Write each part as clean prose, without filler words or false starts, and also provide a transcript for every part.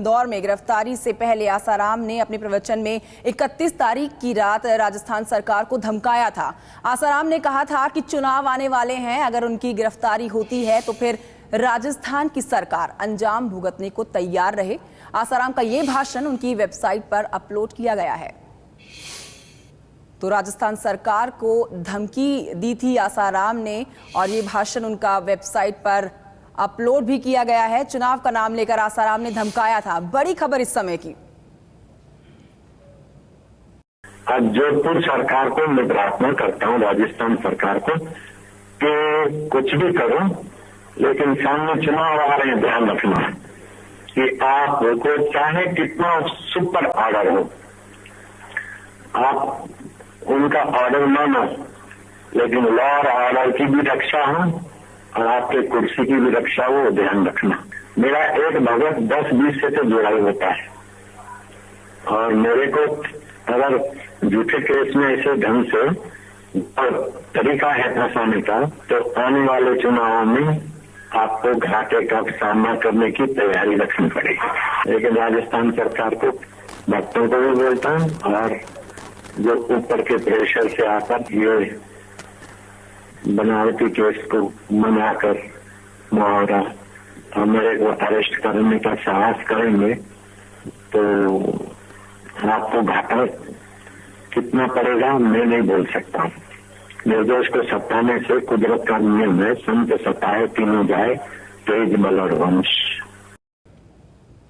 इंदौर में गिरफ्तारी से पहले आसाराम ने अपने प्रवचन में 31 तारीख की रात राजस्थान सरकार को धमकाया था। आसाराम ने कहा था कि चुनाव आने वाले हैं, अगर उनकी गिरफ्तारी होती है तो फिर राजस्थान की सरकार अंजाम भुगतने को तैयार रहे। आसाराम का ये भाषण उनकी वेबसाइट पर अपलोड किया गया है। तो राजस्थान सरकार को धमकी दी थी आसाराम ने और ये भाषण उनका वेबसाइट पर अपलोड भी किया गया है। चुनाव का नाम लेकर आसाराम ने धमकाया था। बड़ी खबर इस समय की। जोधपुर सरकार को मैं प्रार्थना करता हूँ, राजस्थान सरकार को, कि कुछ भी करो लेकिन सामने चुनाव आ रहे हैं, ध्यान रखना कि आपको चाहे कितना सुपर ऑर्डर हो, आप उनका ऑर्डर मानो, लेकिन लॉ और ऑर्डर की भी रक्षा हो और आपके कुर्सी की भी रक्षा हो, ध्यान रखना। मेरा एक भगत 10-20 से तो जुड़ा ही होता है और मेरे को अगर झूठे केस में ऐसे ढंग से और तरीका है फंसाने का, तो आने वाले चुनावों में आपको घाटे का सामना करने की तैयारी रखनी पड़ेगी। लेकिन राजस्थान सरकार को, भक्तों को भी बोलता हूँ और जो ऊपर के प्रेशर से आकर ये बनावटी केस को मनाकर मुहावरा और मेरे को अरेस्ट करने का साहस करेंगे तो आपको घाटा कितना पड़ेगा मैं नहीं बोल सकता। निर्दोष को सताने से कुदरत का नियम है, संत सताए तीनों जाए, तेज बल और वंश।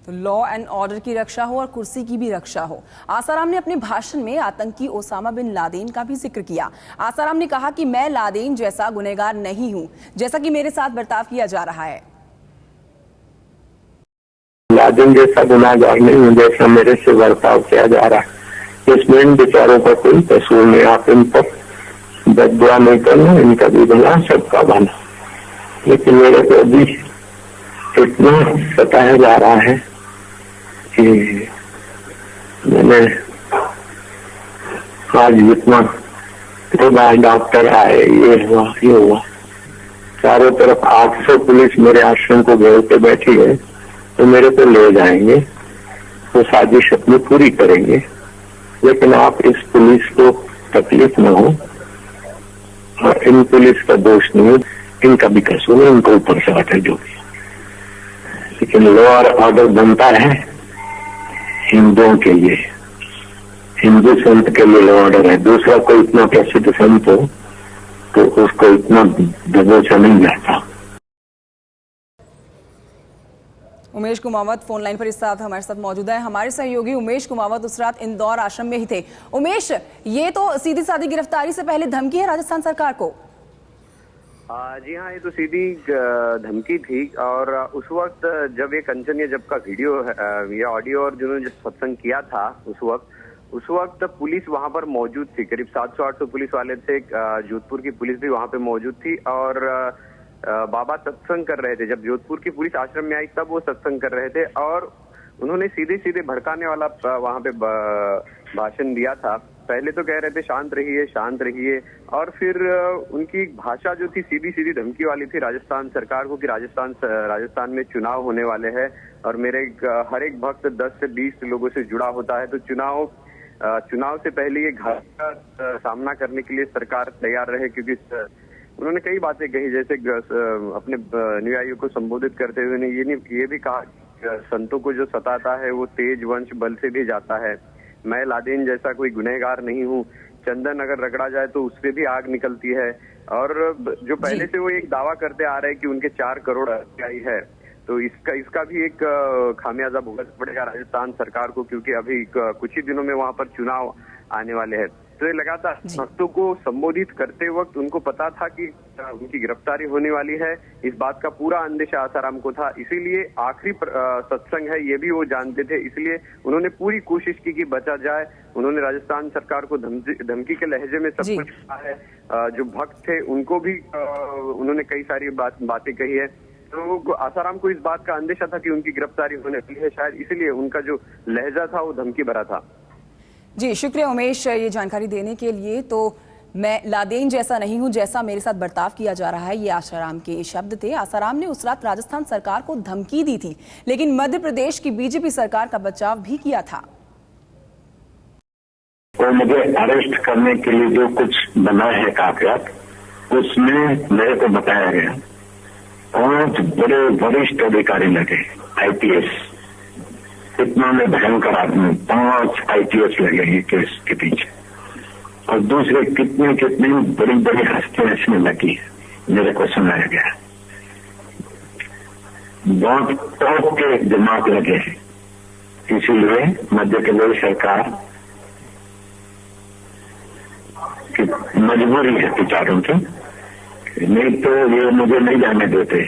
तो लॉ एंड ऑर्डर की रक्षा हो और कुर्सी की भी रक्षा हो। आसाराम ने अपने भाषण में आतंकी ओसामा बिन लादेन का भी जिक्र किया। आसाराम ने कहा कि मैं लादेन जैसा गुनहगार नहीं हूं, जैसा कि मेरे साथ बर्ताव किया जा रहा है। लादेन जैसा गुनहगार नहीं हूं, जैसा मेरे से बर्ताव किया जा रहा है। इसमें इन बेचारों का कोई कसूर नहीं। आप इन पर बददुआ नहीं करना, इनका भी भला सबका भला। लेकिन मेरे को अभी इतना सताया जा रहा है कि मैंने आज जितना डॉक्टर आए, ये हुआ, चारों तरफ 800 पुलिस मेरे आश्रम को घेर के बैठी है, तो मेरे को ले जाएंगे, वो साजिश अपनी पूरी करेंगे। लेकिन आप इस पुलिस को तकलीफ न हो और इन पुलिस का दोष नहीं, इनका भी कसूर नहीं, इनको ऊपर से हटे जो भी। लेकिन लॉ और ऑर्डर बनता है हिंदुओं के लिए, हिंदू संत के लिए लॉ ऑर्डर है। दूसरा कोई इतना प्रसिद्ध संत हो तो उसको इतना दबोचा नहीं जाता। उमेश कुमावत फोन लाइन पर इस साथ हमारे साथ मौजूद है। हमारे सहयोगी उमेश कुमावत उस रात इंदौर आश्रम में ही थे। उमेश, ये तो सीधी सादी गिरफ्तारी से पहले धमकी है राजस्थान सरकार को? जी हाँ, ये तो सीधी धमकी थी। और उस वक्त जब ये कंचन जब का वीडियो या ऑडियो और जिन्होंने सत्संग किया था, उस वक्त पुलिस वहां पर मौजूद थी। करीब 700-800 पुलिस वाले थे। जोधपुर की पुलिस भी वहां पे मौजूद थी और बाबा सत्संग कर रहे थे। जब जोधपुर की पुलिस आश्रम में आई तब वो सत्संग कर रहे थे और उन्होंने सीधे सीधे भड़काने वाला वहां पे भाषण दिया था। पहले तो कह रहे थे शांत रहिए, और फिर उनकी भाषा जो थी सीधी सीधी धमकी वाली थी राजस्थान सरकार को कि राजस्थान में चुनाव होने वाले हैं और मेरे हर एक भक्त 10 से 20 लोगों से जुड़ा होता है, तो चुनाव से पहले ये घाट का सामना करने के लिए सरकार तैयार रहे। क्योंकि उन्होंने कई बातें कही, जैसे अपने अनुयायियों को संबोधित करते हुए ये भी कहा संतों को जो सताता है वो तेज वंश बल से भी जाता है। मैं लादेन जैसा कोई गुनहगार नहीं हूँ, चंदन अगर रगड़ा जाए तो उससे भी आग निकलती है। और जो पहले से वो एक दावा करते आ रहे हैं कि उनके 4 करोड़ अनुयायी है, तो इसका भी एक खामियाजा भुगतना पड़ेगा राजस्थान सरकार को, क्योंकि अभी कुछ ही दिनों में वहां पर चुनाव आने वाले हैं। तो ये लगातार भक्तों को संबोधित करते वक्त उनको पता था कि उनकी गिरफ्तारी होने वाली है। इस बात का पूरा अंदेशा आसाराम को था, इसीलिए आखिरी सत्संग है ये भी वो जानते थे, इसलिए उन्होंने पूरी कोशिश की कि बचा जाए। उन्होंने राजस्थान सरकार को धमकी के लहजे में सब कुछ कहा है। जो भक्त थे उनको भी उन्होंने कई सारी बातें कही है। तो आसाराम को इस बात का अंदेशा था कि उनकी गिरफ्तारी होने वाली है, शायद इसीलिए उनका जो लहजा था वो धमकी भरा था। जी शुक्रिया उमेश ये जानकारी देने के लिए। तो मैं लादेन जैसा नहीं हूं जैसा मेरे साथ बर्ताव किया जा रहा है, ये आसाराम के शब्द थे। आसाराम ने उस रात राजस्थान सरकार को धमकी दी थी, लेकिन मध्य प्रदेश की बीजेपी सरकार का बचाव भी किया था। तो मुझे अरेस्ट करने के लिए जो कुछ बना है कागजात, उसमें मेरे को बताया गया 5 बड़े वरिष्ठ अधिकारी लगे, आईपीएस, इतना में भयंकर आदमी, 5 आईपीएस लगे ये केस के पीछे, और दूसरे कितने कितने बड़ी बड़ी हस्तियां इसमें लगी मेरे को सुनाया गया। बहुत टॉप के दिमाग लगे हैं, इसीलिए मध्य प्रदेश सरकार की मजबूरी है विचारों की, नहीं तो ये मुझे नहीं जाने देते।